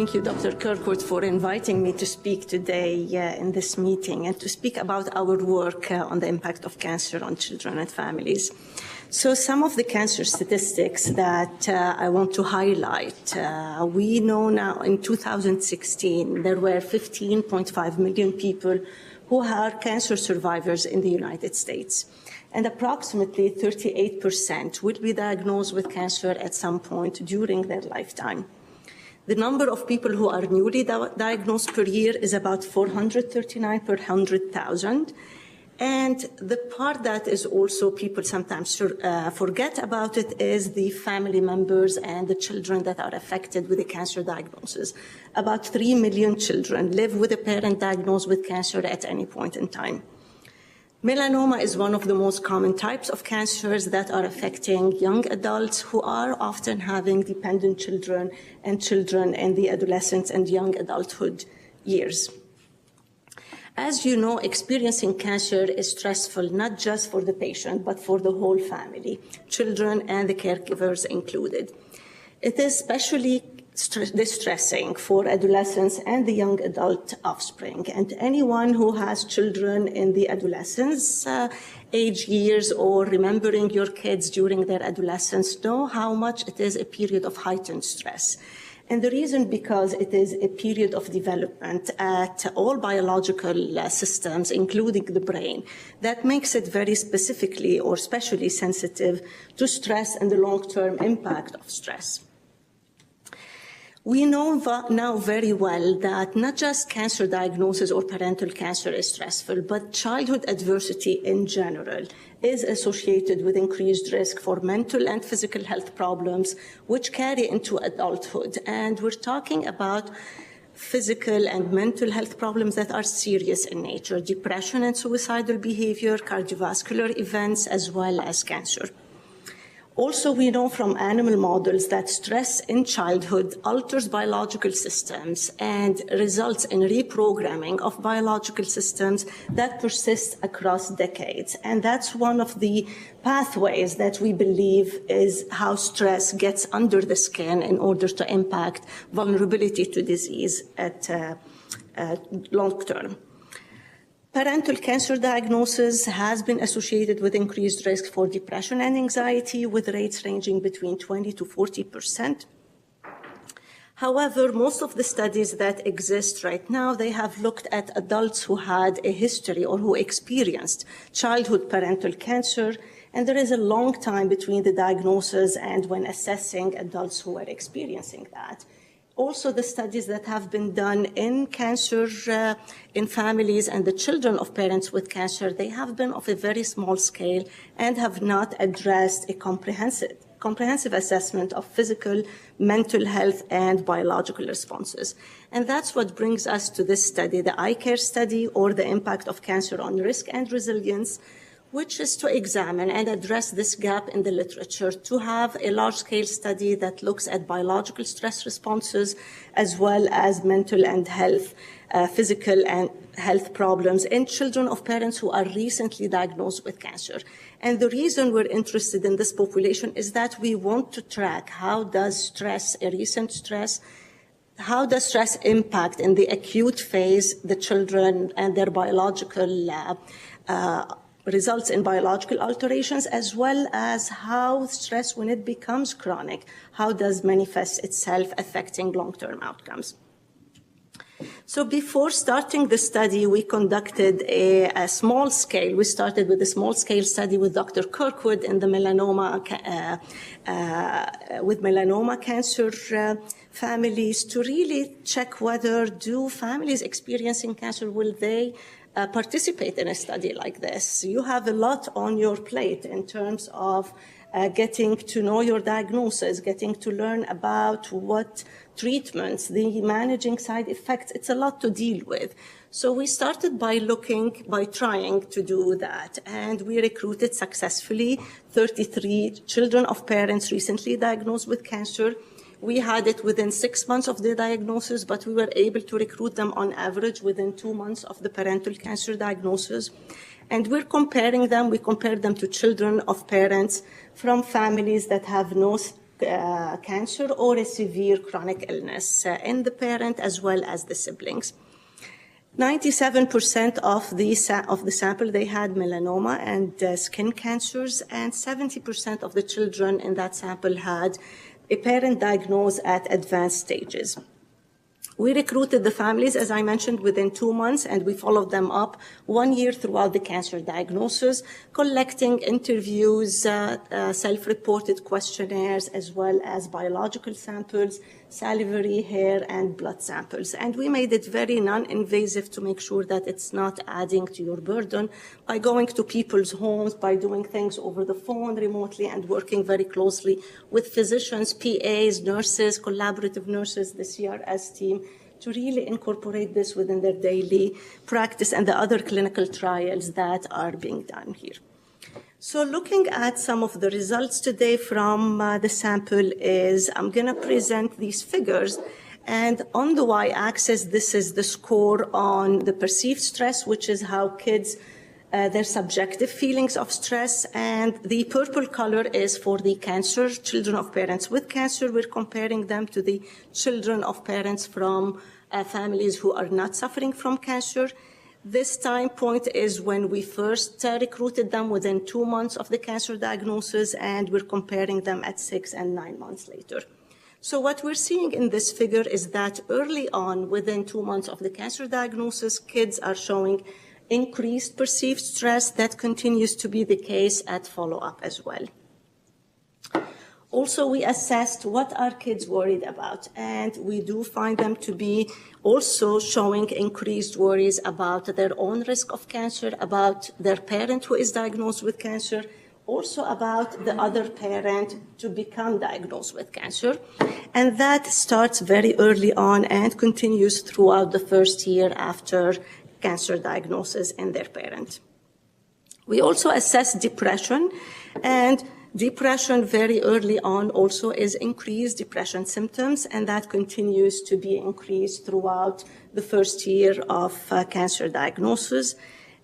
Thank you, Dr. Kirkwood, for inviting me to speak today in this meeting and to speak about our work on the impact of cancer on children and families. So some of the cancer statistics that I want to highlight. We know now in 2016, there were 15.5 million people who are cancer survivors in the United States. And approximately 38% will be diagnosed with cancer at some point during their lifetime. The number of people who are newly diagnosed per year is about 439 per 100,000. And the part that is also people sometimes forget about it is the family members and the children that are affected with a cancer diagnosis. About 3 million children live with a parent diagnosed with cancer at any point in time. Melanoma is one of the most common types of cancers that are affecting young adults who are often having dependent children and children in the adolescence and young adulthood years. As you know, experiencing cancer is stressful, not just for the patient, but for the whole family, children and the caregivers included. It is especially distressing for adolescents and the young adult offspring. And anyone who has children in the adolescence age years or remembering your kids during their adolescence know how much it is a period of heightened stress. And the reason because it is a period of development at all biological systems, including the brain, that makes it very specifically or specially sensitive to stress and the long-term impact of stress. We know now very well that not just cancer diagnosis or parental cancer is stressful, but childhood adversity in general is associated with increased risk for mental and physical health problems, which carry into adulthood. And we're talking about physical and mental health problems that are serious in nature, depression and suicidal behavior, cardiovascular events, as well as cancer. Also, we know from animal models that stress in childhood alters biological systems and results in reprogramming of biological systems that persist across decades. And that's one of the pathways that we believe is how stress gets under the skin in order to impact vulnerability to disease at long term. Parental cancer diagnosis has been associated with increased risk for depression and anxiety, with rates ranging between 20 to 40%. However, most of the studies that exist right now, they have looked at adults who had a history or who experienced childhood parental cancer, and there is a long time between the diagnosis and when assessing adults who are experiencing that. Also, the studies that have been done in cancer in families and the children of parents with cancer, they have been of a very small scale and have not addressed a comprehensive assessment of physical, mental health, and biological responses. And that's what brings us to this study, the ICARE study, or the impact of cancer on risk and resilience, which is to examine and address this gap in the literature, to have a large-scale study that looks at biological stress responses as well as mental and health, physical and health problems in children of parents who are recently diagnosed with cancer. And the reason we're interested in this population is that we want to track how does stress, a recent stress, how does stress impact in the acute phase the children and their biological results in biological alterations, as well as how stress, when it becomes chronic, how does manifest itself affecting long-term outcomes. So before starting the study, we conducted a small scale. We started with a small scale study with Dr. Kirkwood in the melanoma cancer families to really check whether do families experiencing cancer, will they participate in a study like this. You have a lot on your plate in terms of getting to know your diagnosis, getting to learn about what treatments, the managing side effects. It's a lot to deal with. So we started by trying to do that. And we recruited successfully 33 children of parents recently diagnosed with cancer. We had it within 6 months of the diagnosis, but we were able to recruit them on average within 2 months of the parental cancer diagnosis. And we're comparing them, we compared them to children of parents from families that have no cancer or a severe chronic illness in the parent as well as the siblings. 97% of the sample, they had melanoma and skin cancers, and 70% of the children in that sample had a parent diagnosed at advanced stages. We recruited the families, as I mentioned, within 2 months, and we followed them up 1 year throughout the cancer diagnosis, collecting interviews, self-reported questionnaires, as well as biological samples, salivary, hair, and blood samples. And we made it very non-invasive to make sure that it's not adding to your burden by going to people's homes, by doing things over the phone remotely, and working very closely with physicians, PAs, nurses, collaborative nurses, the CRS team, to really incorporate this within their daily practice and the other clinical trials that are being done here. So looking at some of the results today from the sample is, I'm going to present these figures. And on the y-axis, this is the score on the perceived stress, which is how kids, their subjective feelings of stress. And the purple color is for the cancer, children of parents with cancer. We're comparing them to the children of parents from families who are not suffering from cancer. This time point is when we first recruited them within 2 months of the cancer diagnosis, and we're comparing them at 6 and 9 months later. So what we're seeing in this figure is that early on, within 2 months of the cancer diagnosis, kids are showing increased perceived stress. That continues to be the case at follow-up as well. Also, we assessed what are kids worried about, and we do find them to be also showing increased worries about their own risk of cancer, about their parent who is diagnosed with cancer, also about the other parent to become diagnosed with cancer. And that starts very early on and continues throughout the first year after cancer diagnosis in their parent. We also assess depression, and depression very early on also is increased depression symptoms, and that continues to be increased throughout the first year of cancer diagnosis.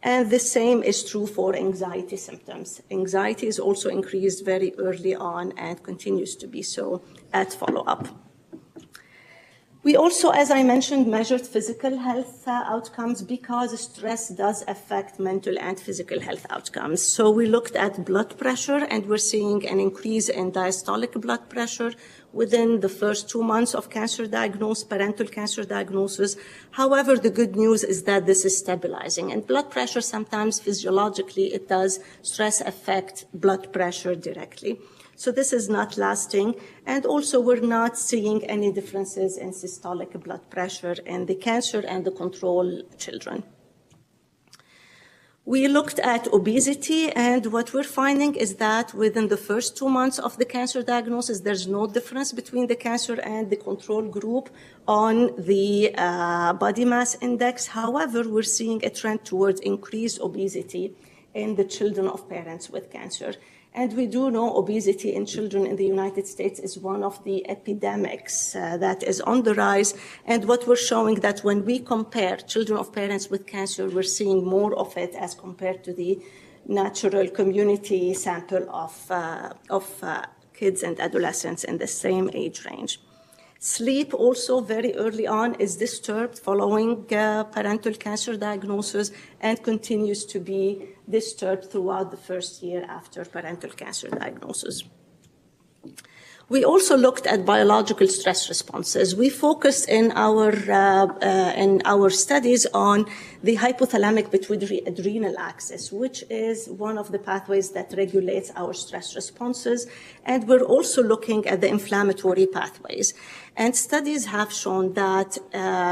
And the same is true for anxiety symptoms. Anxiety is also increased very early on and continues to be so at follow-up. We also, as I mentioned, measured physical health outcomes because stress does affect mental and physical health outcomes. So we looked at blood pressure, and we're seeing an increase in diastolic blood pressure within the first 2 months of cancer diagnosis, parental cancer diagnosis. However, the good news is that this is stabilizing. And blood pressure, sometimes physiologically, it does stress affect blood pressure directly. So this is not lasting. And also, we're not seeing any differences in systolic blood pressure in the cancer and the control children. We looked at obesity, and what we're finding is that within the first 2 months of the cancer diagnosis, there's no difference between the cancer and the control group on the body mass index. However, we're seeing a trend towards increased obesity in the children of parents with cancer. And we do know obesity in children in the United States is one of the epidemics that is on the rise. And what we're showing that when we compare children of parents with cancer, we're seeing more of it as compared to the natural community sample of kids and adolescents in the same age range. Sleep also very early on is disturbed following parental cancer diagnosis and continues to be disturbed throughout the first year after parental cancer diagnosis. We also looked at biological stress responses. We focused in our studies on the hypothalamic pituitary adrenal axis, which is one of the pathways that regulates our stress responses. And we're also looking at the inflammatory pathways. And studies have shown that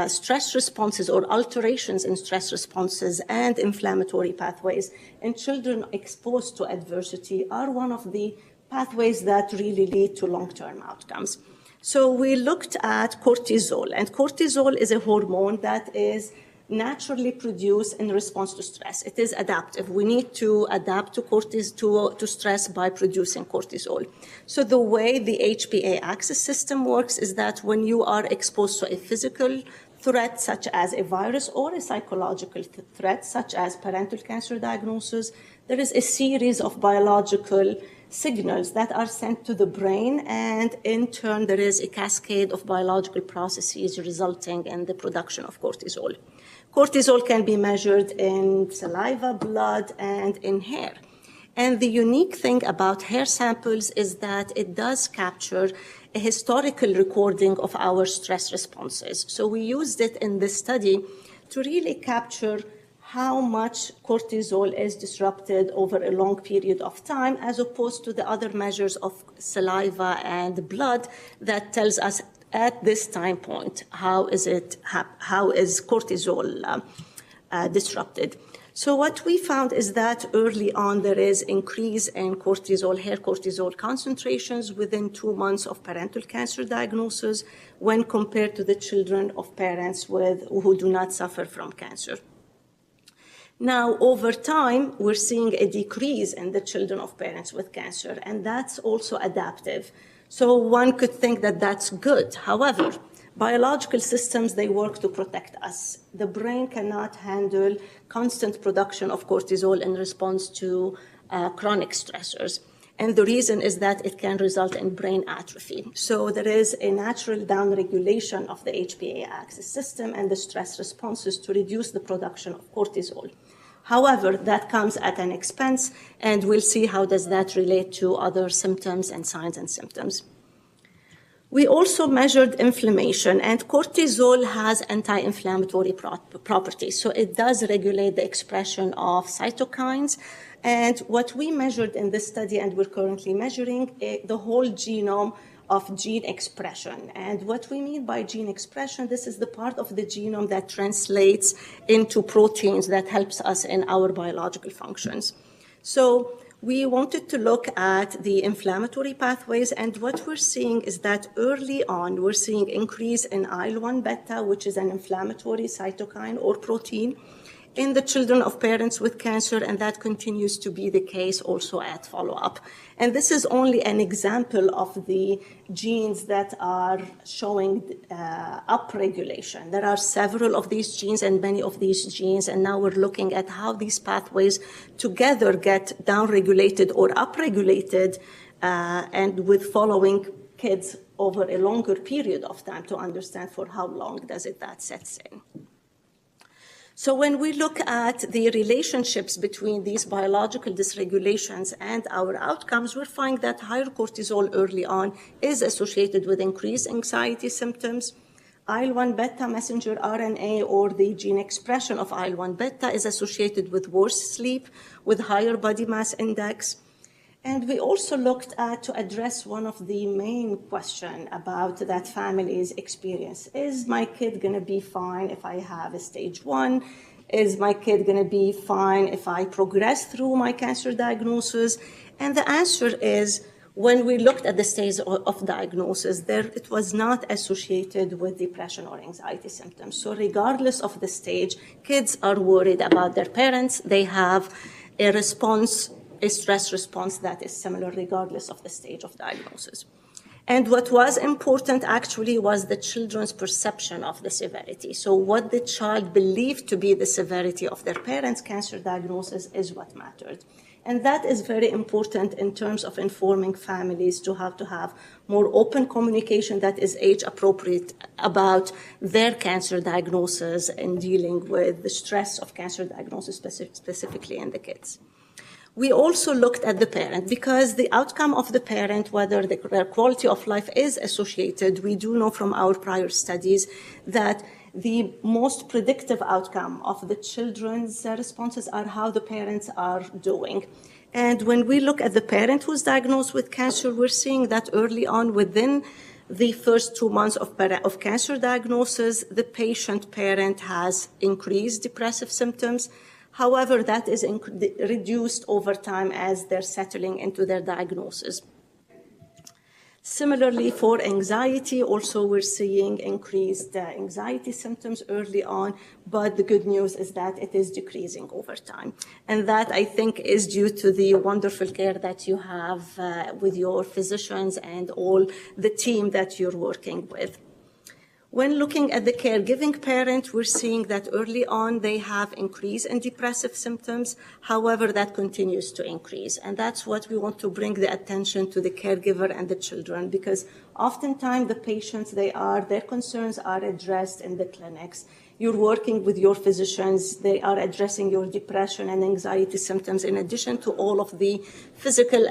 stress responses or alterations in stress responses and inflammatory pathways in children exposed to adversity are one of the pathways that really lead to long-term outcomes. So we looked at cortisol, and cortisol is a hormone that is naturally produced in response to stress. It is adaptive. We need to adapt to stress by producing cortisol. So the way the HPA axis system works is that when you are exposed to a physical threat, such as a virus, or a psychological threat, such as parental cancer diagnosis, there is a series of biological signals that are sent to the brain, and in turn, there is a cascade of biological processes resulting in the production of cortisol. Cortisol can be measured in saliva, blood, and in hair. And the unique thing about hair samples is that it does capture a historical recording of our stress responses. So we used it in this study to really capture how much cortisol is disrupted over a long period of time, as opposed to the other measures of saliva and blood that tells us at this time point how is cortisol disrupted. So what we found is that early on there is increase in cortisol, hair cortisol concentrations within 2 months of parental cancer diagnosis when compared to the children of parents who do not suffer from cancer. Now, over time, we're seeing a decrease in the children of parents with cancer, and that's also adaptive. So one could think that that's good. However, biological systems, they work to protect us. The brain cannot handle constant production of cortisol in response to chronic stressors. And the reason is that it can result in brain atrophy. So there is a natural downregulation of the HPA axis system and the stress responses to reduce the production of cortisol. However, that comes at an expense, and we'll see how does that relate to other symptoms and signs and symptoms. We also measured inflammation, and cortisol has anti-inflammatory properties. So it does regulate the expression of cytokines. And what we measured in this study, and we're currently measuring, the whole genome of gene expression. And what we mean by gene expression, this is the part of the genome that translates into proteins that helps us in our biological functions. So we wanted to look at the inflammatory pathways, and what we're seeing is that early on, we're seeing increase in IL-1 beta, which is an inflammatory cytokine or protein, in the children of parents with cancer, and that continues to be the case also at follow-up. And this is only an example of the genes that are showing upregulation. There are several of these genes and many of these genes, and now we're looking at how these pathways together get downregulated or upregulated, and with following kids over a longer period of time to understand for how long does it that sets in. So when we look at the relationships between these biological dysregulations and our outcomes, we're finding that higher cortisol early on is associated with increased anxiety symptoms. IL-1 beta messenger RNA, or the gene expression of IL-1 beta, is associated with worse sleep, with higher body mass index. And we also looked at, to address one of the main questions about that family's experience. Is my kid going to be fine if I have a stage 1? Is my kid going to be fine if I progress through my cancer diagnosis? And the answer is, when we looked at the stage of diagnosis, it was not associated with depression or anxiety symptoms. So regardless of the stage, kids are worried about their parents. They have a stress response that is similar regardless of the stage of diagnosis. And what was important actually was the children's perception of the severity. So what the child believed to be the severity of their parents' cancer diagnosis is what mattered. And that is very important in terms of informing families to have more open communication that is age appropriate about their cancer diagnosis and dealing with the stress of cancer diagnosis specifically in the kids. We also looked at the parent, because the outcome of the parent, whether their quality of life is associated, we do know from our prior studies that the most predictive outcome of the children's responses are how the parents are doing. And when we look at the parent who's diagnosed with cancer, we're seeing that early on, within the first 2 months of cancer diagnosis, the patient parent has increased depressive symptoms. However, that is reduced over time as they're settling into their diagnosis. Similarly, for anxiety, also we're seeing increased anxiety symptoms early on, but the good news is that it is decreasing over time. And that, I think, is due to the wonderful care that you have with your physicians and all the team that you're working with. When looking at the caregiving parent, we're seeing that early on they have increase in depressive symptoms. However, that continues to increase. And that's what we want to bring the attention to the caregiver and the children, because oftentimes the patients, their concerns are addressed in the clinics. You're working with your physicians. They are addressing your depression and anxiety symptoms in addition to all of the physical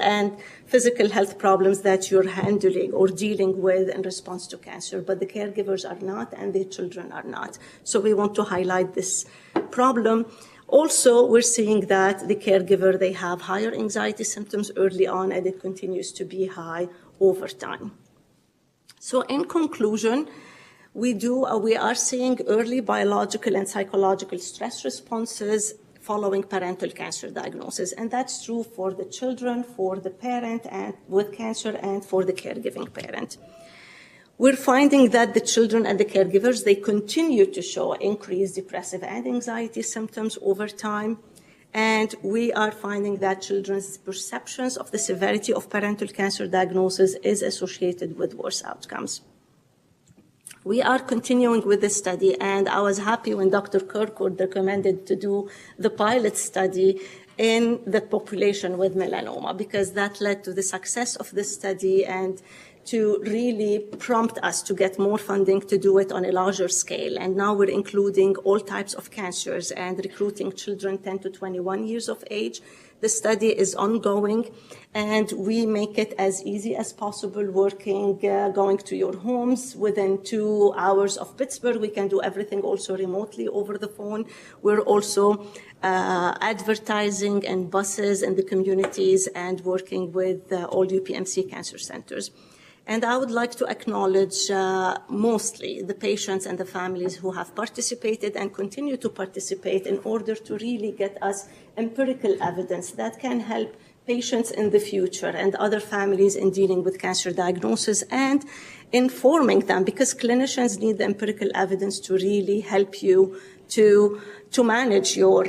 health problems that you're handling or dealing with in response to cancer. But the caregivers are not, and the children are not. So we want to highlight this problem. Also, we're seeing that the caregiver, they have higher anxiety symptoms early on, and it continues to be high over time. So in conclusion, we are seeing early biological and psychological stress responses following parental cancer diagnosis. And that's true for the children, for the parent and with cancer, and for the caregiving parent. We're finding that the children and the caregivers, they continue to show increased depressive and anxiety symptoms over time. And we are finding that children's perceptions of the severity of parental cancer diagnosis is associated with worse outcomes. We are continuing with this study, and I was happy when Dr. Kirkwood recommended to do the pilot study in the population with melanoma, because that led to the success of this study and to really prompt us to get more funding to do it on a larger scale. And now we're including all types of cancers and recruiting children 10 to 21 years of age. The study is ongoing, and we make it as easy as possible, going to your homes within 2 hours of Pittsburgh. We can do everything also remotely over the phone. We're also advertising in buses in the communities and working with all UPMC cancer centers. And I would like to acknowledge mostly the patients and the families who have participated and continue to participate in order to really get us empirical evidence that can help patients in the future and other families in dealing with cancer diagnosis and informing them, because clinicians need the empirical evidence to really help you to manage your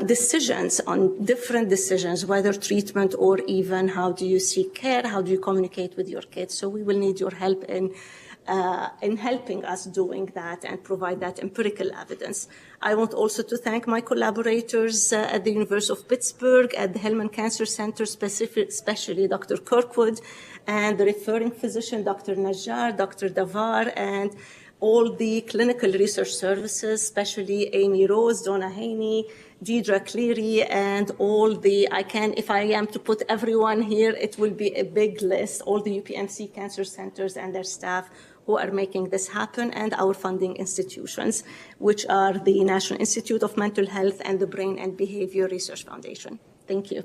decisions on different decisions, whether treatment or even how do you seek care, how do you communicate with your kids. So we will need your help in helping us doing that and provide that empirical evidence. I want also to thank my collaborators at the University of Pittsburgh, at the Hillman Cancer Center, especially Dr. Kirkwood, and the referring physician, Dr. Najjar, Dr. Davar, and all the clinical research services, especially Amy Rose, Donna Haney, Deidre Cleary, and all the, if I am to put everyone here, it will be a big list, all the UPMC cancer centers and their staff who are making this happen, and our funding institutions, which are the National Institute of Mental Health and the Brain and Behavior Research Foundation. Thank you.